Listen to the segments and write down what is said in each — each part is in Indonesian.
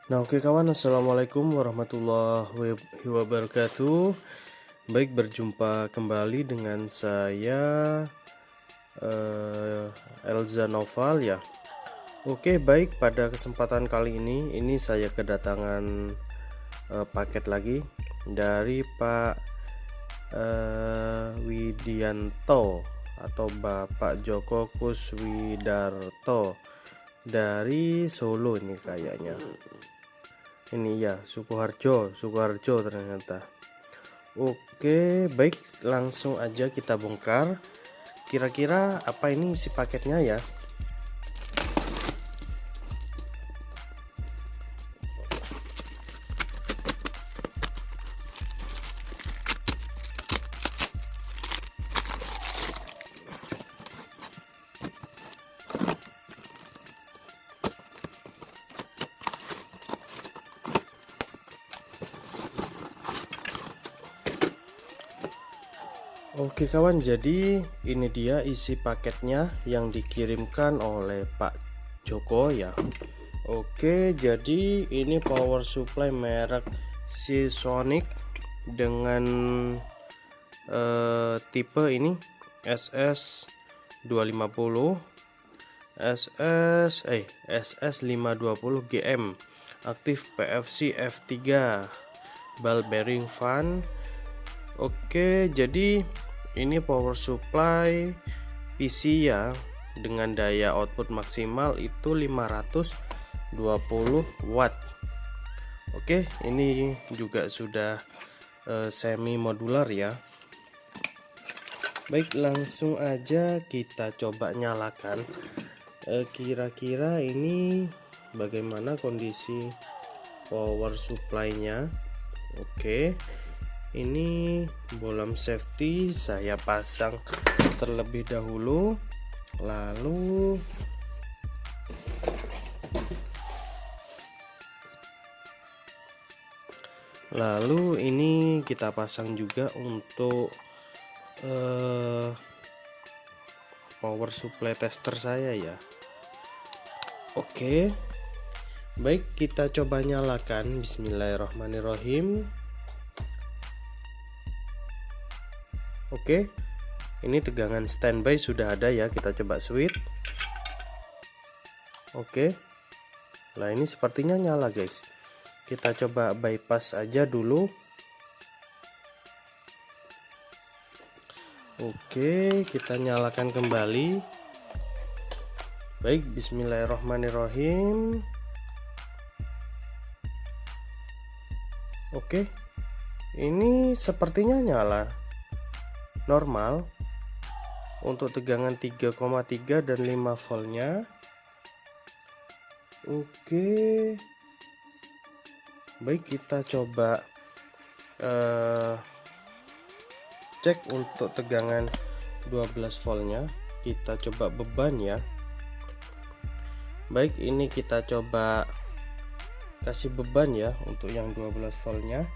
Nah, oke kawan, assalamualaikum warahmatullahi wabarakatuh. Baik, berjumpa kembali dengan saya Elza Noval ya. Oke, baik, pada kesempatan kali ini saya kedatangan paket lagi dari Pak Widianto atau Bapak Joko Kuswidarto dari Solo ini kayaknya. Ini ya, Sukoharjo ternyata. Oke, baik, langsung aja kita bongkar. Kira-kira apa ini isi paketnya ya? Oke kawan, jadi ini dia isi paketnya yang dikirimkan oleh Pak Joko ya. Oke, jadi ini power supply merek Seasonic dengan tipe ini SS250 SS520 GM, aktif PFC F3, ball bearing fan. Oke, jadi ini power supply PC ya, dengan daya output maksimal itu 520 watt. Oke, ini juga sudah semi modular ya. Baik, langsung aja kita coba nyalakan. Kira-kira ini bagaimana kondisi power supply-nya. Oke, ini bolam safety saya pasang terlebih dahulu, lalu ini kita pasang juga untuk power supply tester saya ya. Oke, baik, kita coba nyalakan. Bismillahirrahmanirrahim. Oke, ini tegangan standby sudah ada ya, kita coba switch. Oke, nah ini sepertinya nyala guys. Kita coba bypass aja dulu. Oke, kita nyalakan kembali. Baik, bismillahirrahmanirrahim. Oke, ini sepertinya nyala normal untuk tegangan 3,3 dan 5 voltnya. Oke, baik, kita coba cek untuk tegangan 12 voltnya. Kita coba beban ya. Baik, ini kita coba kasih beban ya untuk yang 12 voltnya.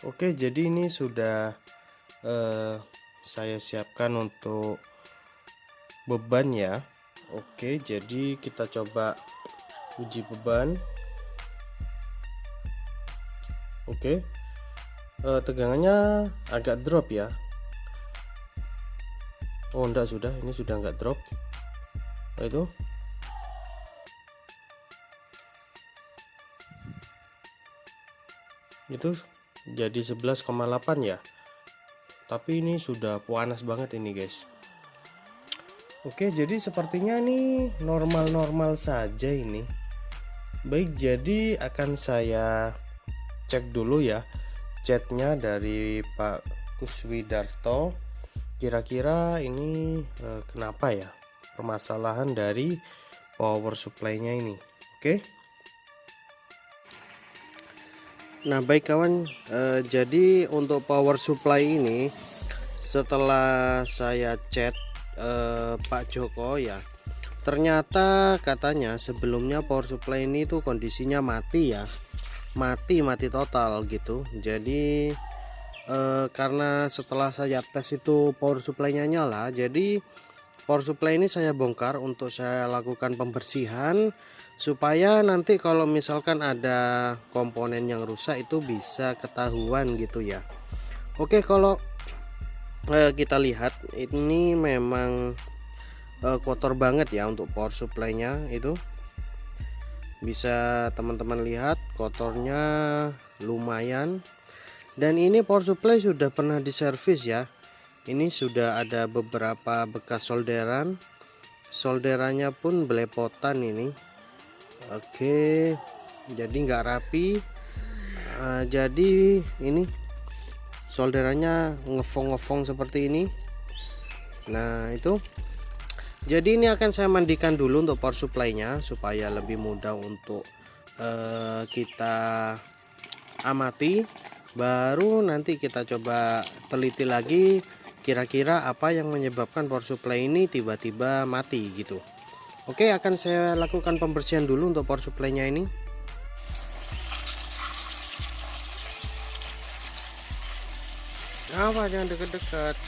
Oke, jadi ini sudah saya siapkan untuk beban ya. Oke, jadi kita coba uji beban. Oke, tegangannya agak drop ya. Oh enggak, ini sudah enggak drop. Itu jadi 11,8 ya, tapi ini sudah panas banget ini guys. Oke, jadi sepertinya nih normal-normal saja ini. Baik, jadi akan saya cek dulu ya chatnya dari Pak Kuswidarto. Kira-kira ini kenapa ya permasalahan dari power supply-nya ini. Oke. Nah baik kawan, jadi untuk power supply ini setelah saya chat Pak Joko ya, ternyata katanya sebelumnya power supply ini tuh kondisinya mati ya, mati total gitu. Jadi karena setelah saya tes itu power supply-nya nyala, jadi power supply ini saya bongkar untuk saya lakukan pembersihan, supaya nanti kalau misalkan ada komponen yang rusak itu bisa ketahuan gitu ya. Oke, kalau kita lihat ini memang kotor banget ya untuk power supply-nya. Itu bisa teman-teman lihat kotornya lumayan. Dan ini power supply sudah pernah diservis ya. Ini sudah ada beberapa bekas solderan, solderannya pun belepotan ini. Oke, jadi nggak rapi. Jadi ini solderannya ngefong-ngefong seperti ini. Nah itu, jadi ini akan saya mandikan dulu untuk power supply-nya supaya lebih mudah untuk kita amati. Baru nanti kita coba teliti lagi kira-kira apa yang menyebabkan power supply ini tiba-tiba mati gitu. Oke, akan saya lakukan pembersihan dulu untuk power supply-nya ini. Apa, jangan deket-deket.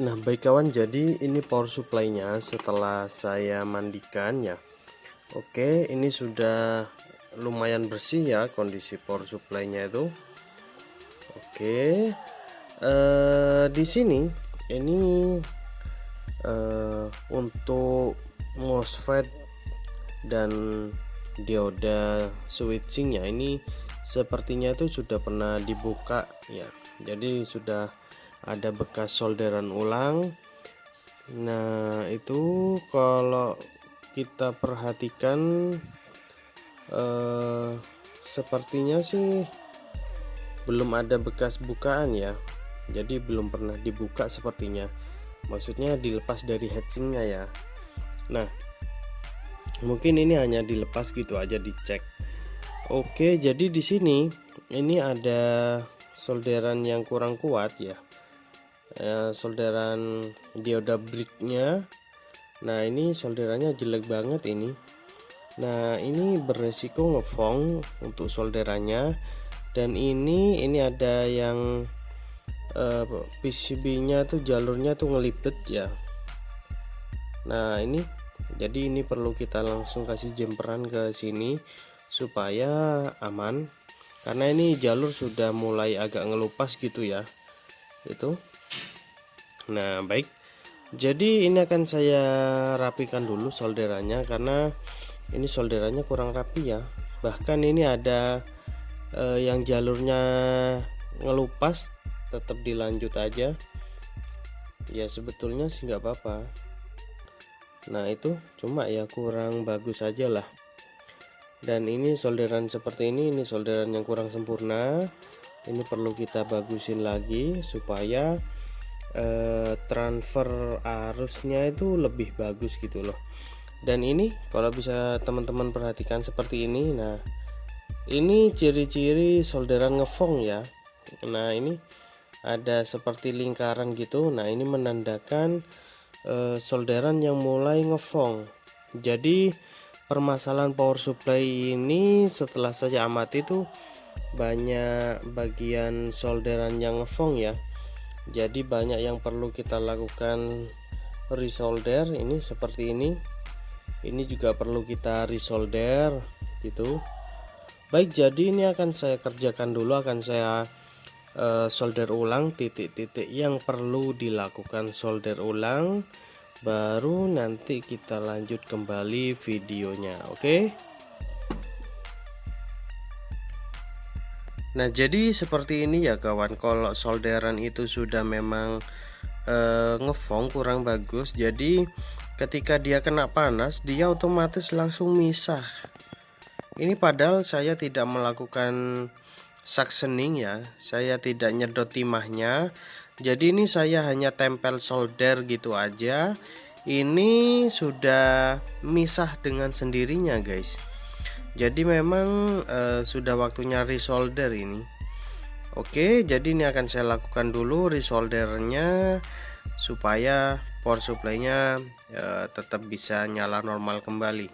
Nah baik kawan, jadi ini power supply-nya setelah saya mandikan ya. Oke, ini sudah lumayan bersih ya kondisi power supply-nya itu. Oke, di sini ini untuk MOSFET dan dioda switchingnya ini sepertinya itu sudah pernah dibuka ya. Jadi sudah ada bekas solderan ulang. Nah itu kalau kita perhatikan sepertinya sih belum ada bekas bukaan ya. Jadi belum pernah dibuka sepertinya, maksudnya dilepas dari heatsingnya ya. Nah mungkin ini hanya dilepas gitu aja, dicek. Oke, jadi di sini ini ada solderan yang kurang kuat ya, solderan dioda bricknya. Nah ini solderannya jelek banget ini. Nah ini beresiko ngefong untuk solderannya. Dan ini ada yang PCB-nya tuh jalurnya tuh ngelipet ya. Nah ini, jadi ini perlu kita langsung kasih jemperan ke sini supaya aman, karena ini jalur sudah mulai agak ngelupas gitu ya. Itu. Nah baik, jadi ini akan saya rapikan dulu solderannya, karena ini solderannya kurang rapi ya. Bahkan ini ada yang jalurnya ngelupas, tetap dilanjut aja ya, sebetulnya sih nggak apa-apa. Nah itu cuma ya kurang bagus aja lah. Dan ini solderan seperti ini solderan yang kurang sempurna. Ini perlu kita bagusin lagi supaya transfer arusnya itu lebih bagus gitu loh. Dan ini kalau bisa teman-teman perhatikan seperti ini. Nah ini ciri-ciri solderan ngefong ya. Nah ini ada seperti lingkaran gitu. Nah ini menandakan solderan yang mulai ngefong. Jadi permasalahan power supply ini setelah saya amati tuh banyak bagian solderan yang ngefong ya. Jadi banyak yang perlu kita lakukan resolder. Ini seperti ini juga perlu kita resolder gitu. Baik, jadi ini akan saya kerjakan dulu, akan saya solder ulang titik-titik yang perlu dilakukan solder ulang. baru nanti kita lanjut kembali videonya. Oke. Nah, jadi seperti ini ya kawan, kalau solderan itu sudah memang ngefong kurang bagus, jadi ketika dia kena panas dia otomatis langsung misah. Ini padahal saya tidak melakukan suctioning ya, saya tidak nyedot timahnya, jadi ini saya hanya tempel solder gitu aja. Ini sudah misah dengan sendirinya guys. Jadi memang sudah waktunya resolder ini. Oke, jadi ini akan saya lakukan dulu resoldernya supaya power supply-nya tetap bisa nyala normal kembali.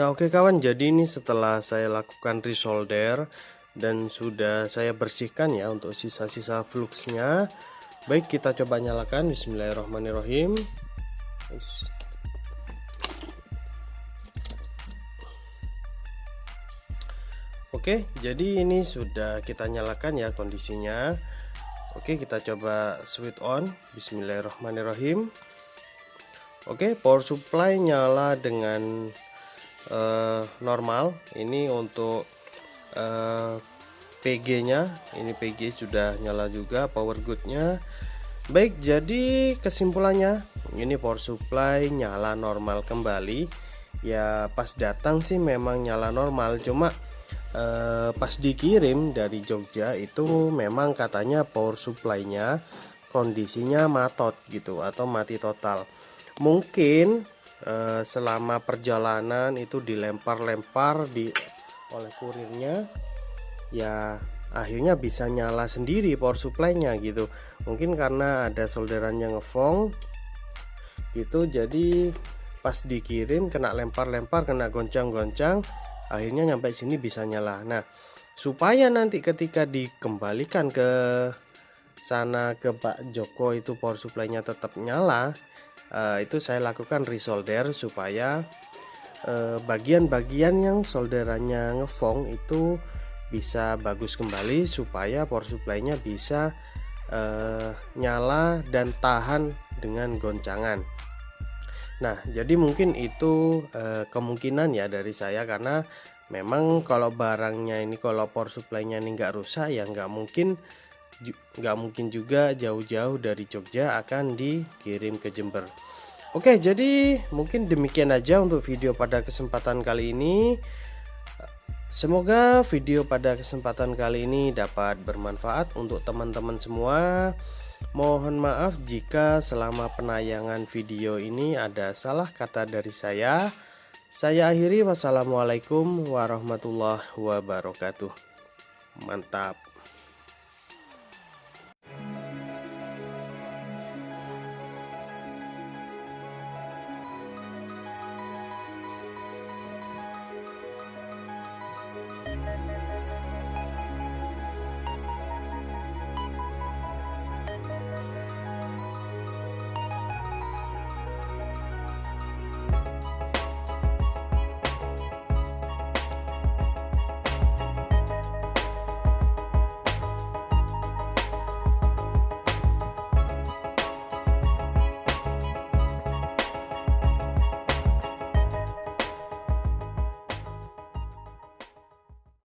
Nah, oke kawan, jadi ini setelah saya lakukan resolder dan sudah saya bersihkan ya untuk sisa-sisa fluxnya. Baik, kita coba nyalakan. Bismillahirrahmanirrahim. Oke, jadi ini sudah kita nyalakan ya kondisinya. Oke, kita coba switch on. Bismillahirrahmanirrahim. Oke, power supply nyala dengan normal. Ini untuk PG-nya, ini PG sudah nyala juga, power good-nya. Baik, jadi kesimpulannya ini power supply nyala normal kembali. Ya pas datang sih memang nyala normal, cuma pas dikirim dari Jogja itu memang katanya power supply-nya kondisinya matot gitu atau mati total. Mungkin selama perjalanan itu dilempar-lempar oleh kurirnya, ya akhirnya bisa nyala sendiri power supply-nya gitu. Mungkin karena ada solderannya ngefong gitu, jadi pas dikirim kena lempar-lempar, kena goncang-goncang, akhirnya nyampe sini bisa nyala. Nah, supaya nanti ketika dikembalikan ke sana ke Pak Joko itu power supply-nya tetap nyala, itu saya lakukan resolder supaya bagian-bagian yang solderannya ngefong itu bisa bagus kembali, supaya power supply-nya bisa nyala dan tahan dengan goncangan. Nah, jadi mungkin itu kemungkinan ya dari saya, karena memang kalau barangnya ini, kalau power supply-nya ini nggak rusak ya nggak mungkin juga jauh-jauh dari Jogja akan dikirim ke Jember. Oke, jadi mungkin demikian aja untuk video pada kesempatan kali ini. Semoga video pada kesempatan kali ini dapat bermanfaat untuk teman-teman semua. Mohon maaf jika selama penayangan video ini ada salah kata dari saya. Saya akhiri, wassalamualaikum warahmatullahi wabarakatuh. Mantap.